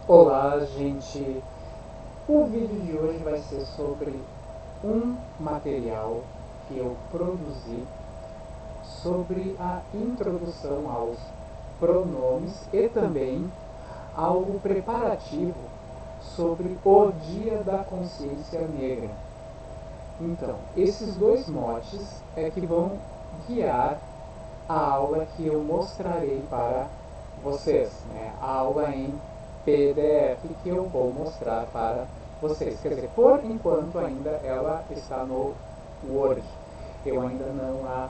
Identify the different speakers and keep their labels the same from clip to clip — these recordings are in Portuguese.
Speaker 1: Olá, gente! O vídeo de hoje vai ser sobre um material que eu produzi sobre a introdução aos pronomes e também algo preparativo sobre o Dia da Consciência Negra. Então, esses dois motes é que vão guiar a aula que eu mostrarei para vocês, né? A aula em PDF que eu vou mostrar para vocês. Quer dizer, por enquanto ainda ela está no Word. Eu ainda não a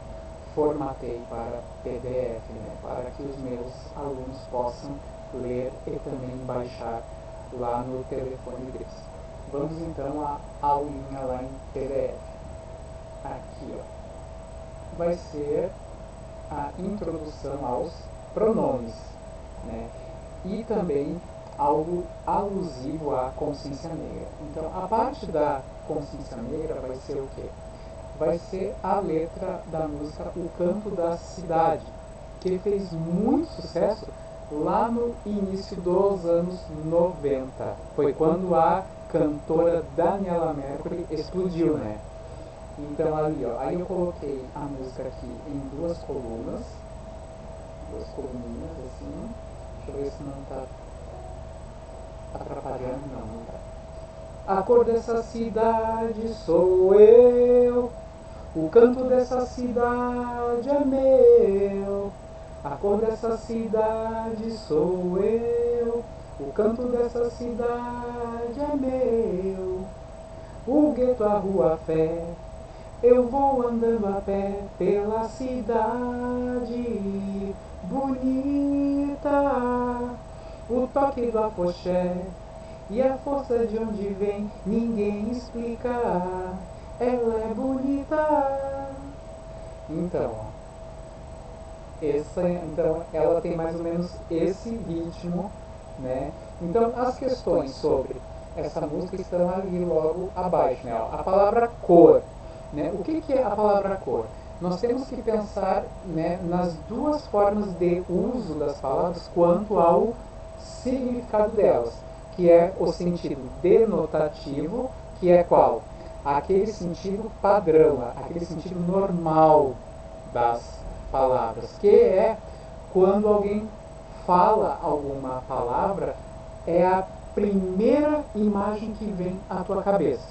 Speaker 1: formatei para PDF, né? Para que os meus alunos possam ler e também baixar lá no telefone deles. Vamos então à aulinha lá em PDF. Aqui, ó. Vai ser a introdução aos pronomes, né? E também algo alusivo à consciência negra. Então, a parte da consciência negra vai ser o quê? Vai ser a letra da música O Canto da Cidade, que fez muito sucesso lá no início dos anos 90. Foi quando a cantora Daniela Mercury explodiu, né? Então ali, ó, aí eu coloquei a música aqui em duas colunas, duas coluninhas assim. Deixa eu ver se não tá atrapalhando, não tá. A cor dessa cidade sou eu, o canto dessa cidade é meu. A cor dessa cidade sou eu, o canto dessa cidade é meu. O gueto, a rua, a fé, eu vou andando a pé pela cidade bonita. O toque do afoxé e a força de onde vem ninguém explica. Ela é bonita. Então, então ela tem mais ou menos esse ritmo, né? Então as questões sobre essa música estão ali logo abaixo, né? A palavra cor, né? O que é a palavra cor? Nós temos que pensar, né, nas duas formas de uso das palavras quanto ao significado delas, que é o sentido denotativo, que é qual? Aquele sentido padrão, aquele sentido normal das palavras, que é quando alguém fala alguma palavra, é a primeira imagem que vem à tua cabeça.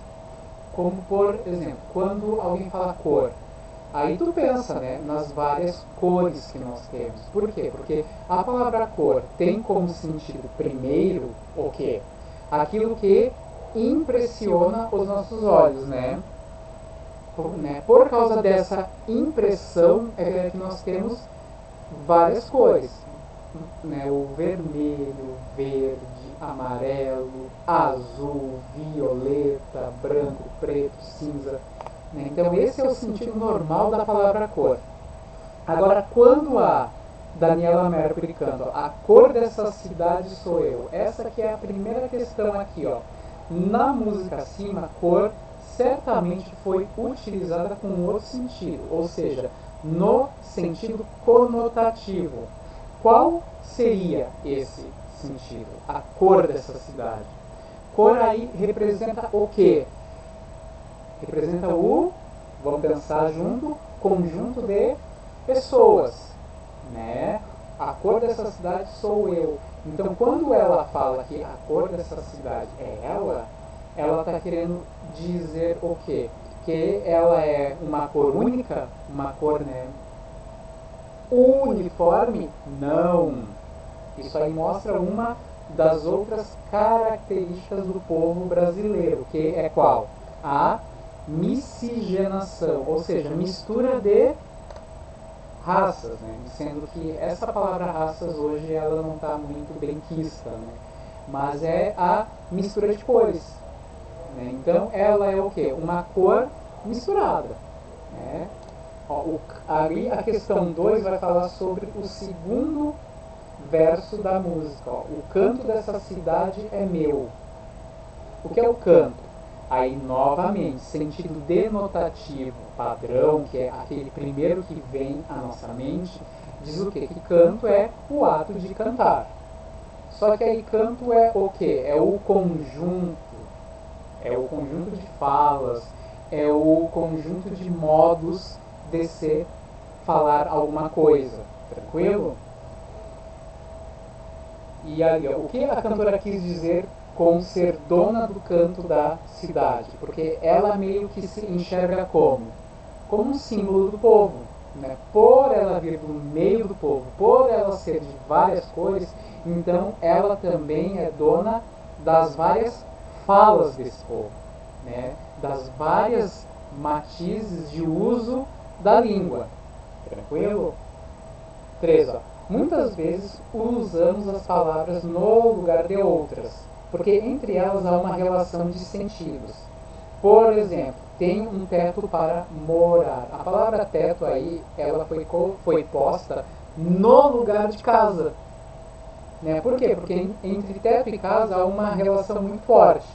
Speaker 1: Como, por exemplo, quando alguém fala cor, aí tu pensa, né, nas várias cores que nós temos. Por quê? Porque a palavra cor tem como sentido primeiro o quê? Aquilo que impressiona os nossos olhos, né? Por causa dessa impressão é que nós temos várias cores, né? O vermelho, verde, amarelo, azul, violeta, branco, preto, cinza, né? Então esse é o sentido normal da palavra cor. Agora, quando a Daniela Mercury canta a cor dessa cidade sou eu, essa que é a primeira questão aqui, ó. Na música acima, cor certamente foi utilizada com outro sentido, ou seja, no sentido conotativo. Qual seria esse sentido? A cor dessa cidade. Cor aí representa o quê? Representa o, vamos pensar junto, conjunto de pessoas, né? A cor dessa cidade sou eu. Então, quando ela fala que a cor dessa cidade é ela está querendo dizer o quê? Que ela é uma cor única, uma cor, né, uniforme? Não. Isso aí mostra uma das outras características do povo brasileiro, que é qual? A miscigenação, ou seja, mistura de raças, né? Sendo que essa palavra raças hoje ela não está muito bem quista, né? Mas é a mistura de cores, né? Então ela é o que? Uma cor misturada, né? Ó, ali a questão 2 vai falar sobre o segundo verso da música. Ó. O canto dessa cidade é meu. O que é o canto? Aí novamente, sentido denotativo padrão, que é aquele primeiro que vem à nossa mente, diz o quê? Que canto é o ato de cantar. Só que aí canto é o quê? É o conjunto de falas, é o conjunto de modos de se falar alguma coisa, tranquilo? E ali, ó, o que a cantora quis dizer com ser dona do canto da cidade? Porque ela meio que se enxerga como um símbolo do povo, né? Por ela vir do meio do povo, por ela ser de várias cores, então ela também é dona das várias falas desse povo, né? Das várias matizes de uso da língua. Tranquilo? 3. Ó. Muitas vezes usamos as palavras no lugar de outras, porque entre elas há uma relação de sentidos. Por exemplo, tem um teto para morar. A palavra teto aí, ela foi posta no lugar de casa. Né? Por quê? Porque entre teto e casa há uma relação muito forte.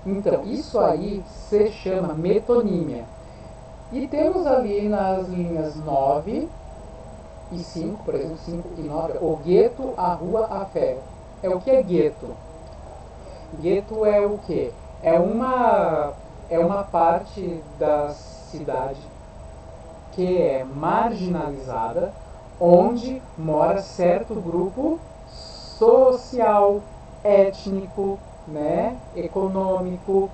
Speaker 1: Então, isso aí se chama metonímia. E temos ali nas linhas 9 e 5, por exemplo, 5 e 9, o gueto, a rua, a fé. É o que é gueto? Gueto é o que? É uma parte da cidade que é marginalizada, onde mora certo grupo social, étnico, né, econômico,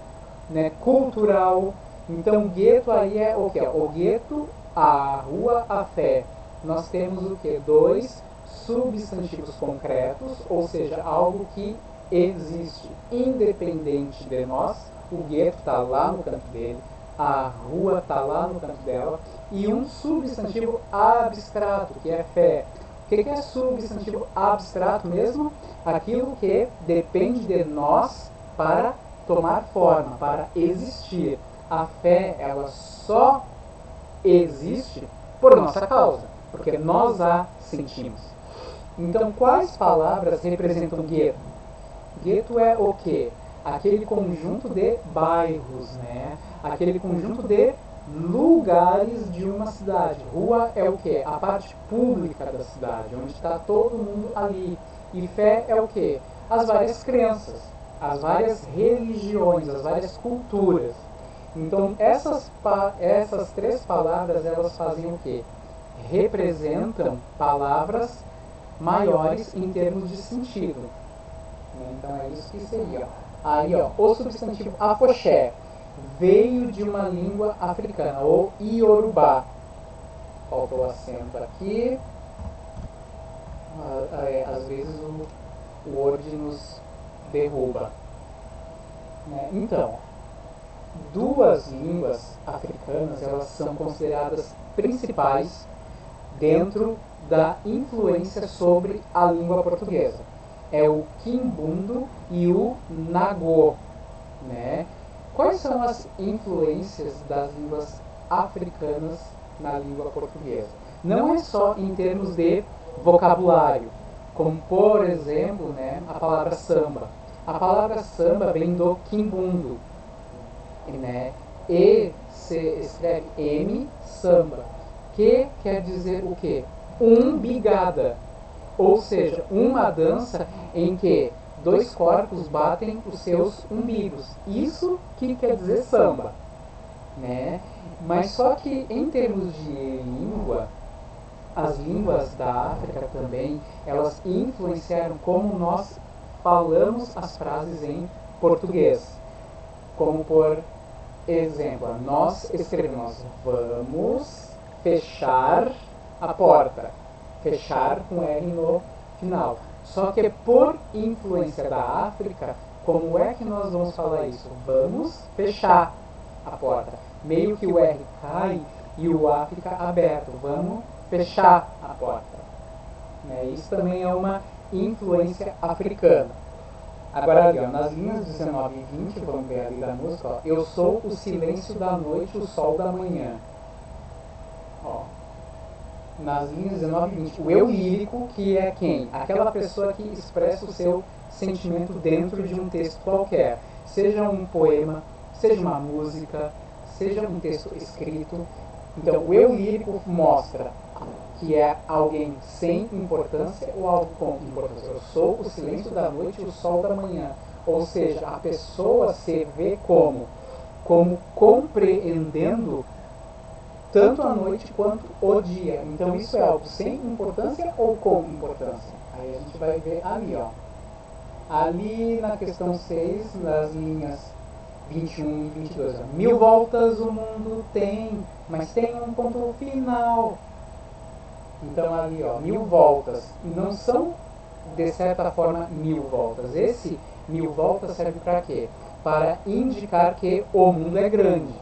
Speaker 1: né, cultural. Então, gueto aí é o que? O gueto, a rua, a fé. Nós temos o que? 2 substantivos concretos, ou seja, algo que existe independente de nós. O gueto está lá no canto dele, a rua está lá no canto dela, e um substantivo abstrato, que é fé. O que é substantivo abstrato mesmo? Aquilo que depende de nós para tomar forma, para existir. A fé, ela só existe por nossa causa, porque nós a sentimos. Então, quais palavras representam gueto? Gueto é o quê? Aquele conjunto de bairros, né? Aquele conjunto de lugares de uma cidade. Rua é o quê? A parte pública da cidade, onde está todo mundo ali. E fé é o quê? As várias crenças, as várias religiões, as várias culturas. Então, essas 3 palavras, elas fazem o quê? Representam palavras maiores em termos de sentido. Então, é isso que seria. Aí, ó, o substantivo afoxé veio de uma língua africana, ou iorubá. Faltou o acento aqui. Às vezes o Word nos derruba. Né? Então, 2 línguas africanas, elas são consideradas principais dentro da influência sobre a língua portuguesa. É o quimbundo e o nagô, né? Quais são as influências das línguas africanas na língua portuguesa? Não é só em termos de vocabulário, como por exemplo, né, a palavra samba. A palavra samba vem do quimbundo, né? E se escreve M, samba, que quer dizer o quê? Umbigada, ou seja, uma dança em que 2 corpos batem os seus umbigos. Isso que quer dizer samba, né? Mas só que em termos de língua, as línguas da África também, elas influenciaram como nós falamos as frases em português. Como por exemplo, nós escrevemos vamos fechar a porta. Fechar com R no final. Só que por influência da África, como é que nós vamos falar isso? Vamos fechar a porta. Meio que o R cai e o A fica aberto. Vamos fechar a porta. Isso também é uma influência africana. Agora ali, ó, nas linhas 19 e 20, vamos ver ali da música, ó, eu sou o silêncio da noite, o sol da manhã. Ó, nas linhas 19 e 20, o eu lírico, que é quem? Aquela pessoa que expressa o seu sentimento dentro de um texto qualquer. Seja um poema, seja uma música, seja um texto escrito. Então, o eu lírico mostra que é alguém sem importância ou algo com importância. Eu sou o silêncio da noite e o sol da manhã. Ou seja, a pessoa se vê como compreendendo tanto a noite quanto o dia. Então isso é algo sem importância ou com importância. Aí a gente vai ver ali, ó. Ali na questão 6, nas linhas 21 e 22. Ó. 1000 voltas o mundo tem, mas tem um ponto final. Então ali, ó, 1000 voltas. Não são, de certa forma, 1000 voltas. Esse 1000 voltas serve para quê? Para indicar que o mundo é grande.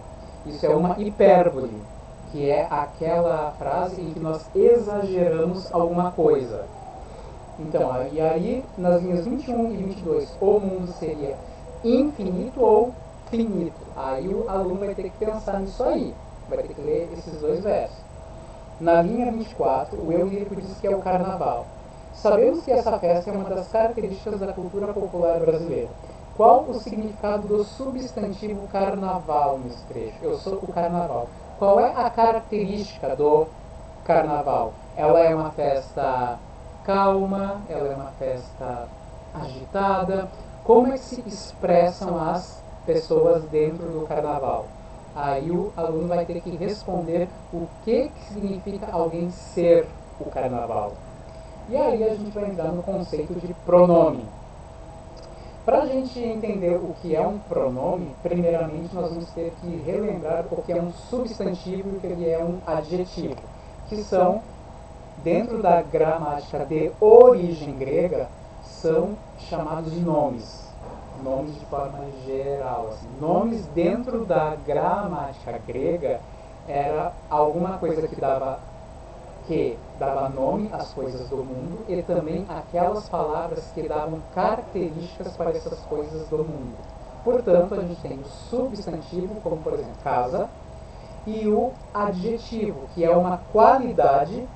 Speaker 1: Isso é uma hipérbole, que é aquela frase em que nós exageramos alguma coisa. Então, aí nas linhas 21 e 22, o mundo seria infinito ou finito. Aí o aluno vai ter que pensar nisso aí, vai ter que ler esses dois versos. Na linha 24, o eu lírico diz que é o carnaval. Sabemos que essa festa é uma das características da cultura popular brasileira. Qual o significado do substantivo carnaval nesse trecho? Eu sou o carnaval. Qual é a característica do carnaval? Ela é uma festa calma, ela é uma festa agitada. Como é que se expressam as pessoas dentro do carnaval? Aí o aluno vai ter que responder o que significa alguém ser o carnaval. E aí a gente vai entrar no conceito de pronome. Para a gente entender o que é um pronome, primeiramente nós vamos ter que relembrar o que é um substantivo e o que é um adjetivo, que são, dentro da gramática de origem grega, são chamados de nomes. Nomes de forma geral. Assim. Nomes dentro da gramática grega era alguma coisa que dava nome às coisas do mundo e também aquelas palavras que davam características para essas coisas do mundo. Portanto, a gente tem o substantivo, como por exemplo, casa, e o adjetivo, que é uma qualidade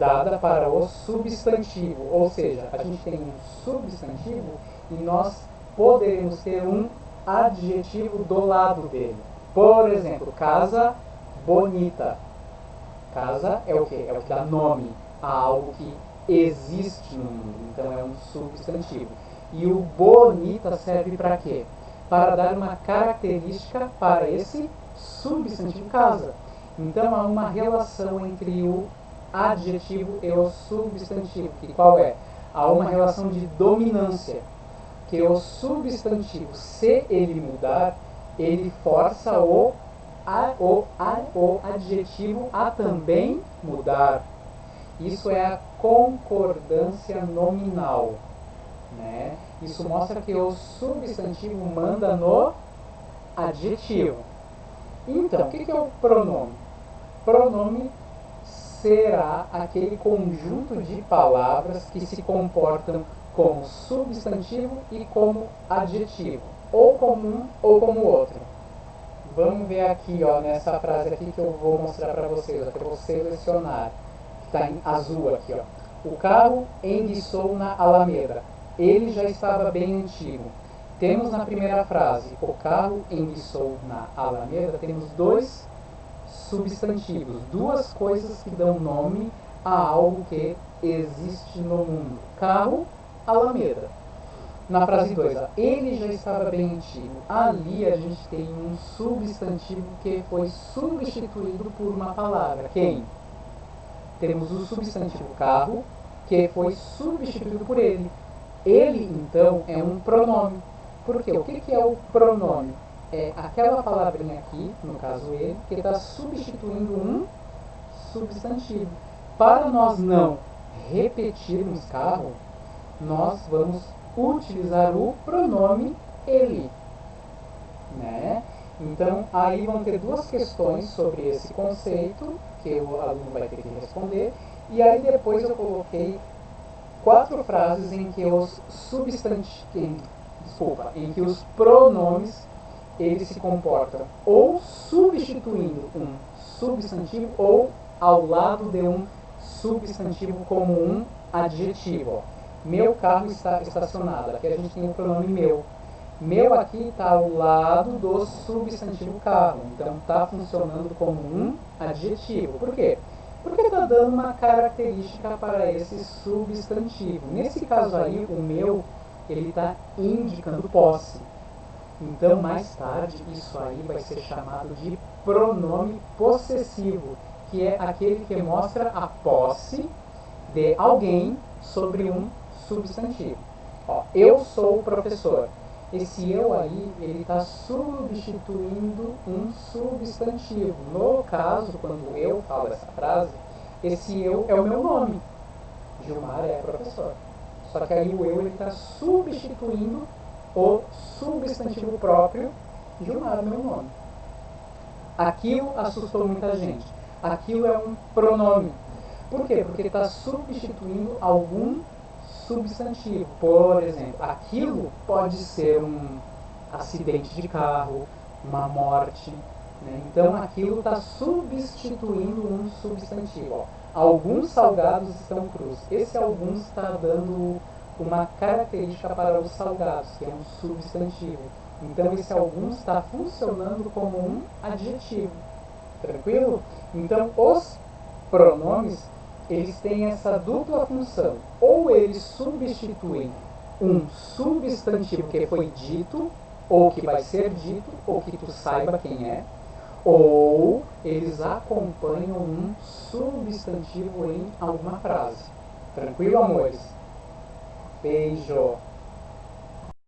Speaker 1: dada para o substantivo. Ou seja, a gente tem um substantivo e nós poderemos ter um adjetivo do lado dele. Por exemplo, casa bonita. Casa é o que? É o que dá nome a algo que existe no mundo. Então é um substantivo. E o bonita serve para quê? Para dar uma característica para esse substantivo casa. Então há uma relação entre o adjetivo e o substantivo. Que qual é? Há uma relação de dominância. Que o substantivo, se ele mudar, ele força o adjetivo a também mudar. Isso é a concordância nominal. Né? Isso mostra que o substantivo manda no adjetivo. Então, o que é o pronome? Pronome será aquele conjunto de palavras que se comportam como substantivo e como adjetivo, ou como um ou como outro. Vamos ver aqui, ó, nessa frase aqui que eu vou mostrar para vocês, ó, que eu vou selecionar, que está em azul aqui, ó. O carro enguiçou na Alameda. Ele já estava bem antigo. Temos na primeira frase, o carro enguiçou na Alameda, temos dois substantivos, duas coisas que dão nome a algo que existe no mundo. Carro, Alameda. Na frase 2, ele já estava bem antigo. Ali a gente tem um substantivo que foi substituído por uma palavra. Quem? Temos o substantivo carro, que foi substituído por ele. Ele, então, é um pronome. Por quê? O que é o pronome? É aquela palavrinha aqui, no caso ele, que está substituindo um substantivo. Para nós não repetirmos carro, nós vamos utilizar o pronome ele. Né? Então, aí vão ter duas questões sobre esse conceito, que o aluno vai ter que responder, e aí depois eu coloquei 4 frases em que os em que os pronomes eles se comportam ou substituindo um substantivo ou ao lado de um substantivo como um adjetivo. Ó. Meu carro está estacionado. Aqui a gente tem o pronome meu. Meu aqui está ao lado do substantivo carro. Então está funcionando como um adjetivo. Por quê? Porque está dando uma característica para esse substantivo. Nesse caso aí, o meu, ele está indicando posse. Então, mais tarde, isso aí vai ser chamado de pronome possessivo, que é aquele que mostra a posse de alguém sobre um substantivo. Ó, eu sou o professor. Esse eu aí, ele está substituindo um substantivo. No caso, quando eu falo essa frase, esse eu é o meu nome. Gilmar é professor. Só que aí o eu está substituindo o substantivo próprio. Gilmar é meu nome. Aquilo assustou muita gente. Aquilo é um pronome. Por quê? Porque está substituindo algum substantivo. Por exemplo, aquilo pode ser um acidente de carro, uma morte. Né? Então aquilo está substituindo um substantivo. Ó. Alguns salgados estão crus. Esse alguns está dando uma característica para os salgados, que é um substantivo. Então esse alguns está funcionando como um adjetivo. Tranquilo? Então os pronomes, eles têm essa dupla função. Ou eles substituem um substantivo que foi dito, ou que vai ser dito, ou que tu saiba quem é, ou eles acompanham um substantivo em alguma frase. Tranquilo, amores? Beijo!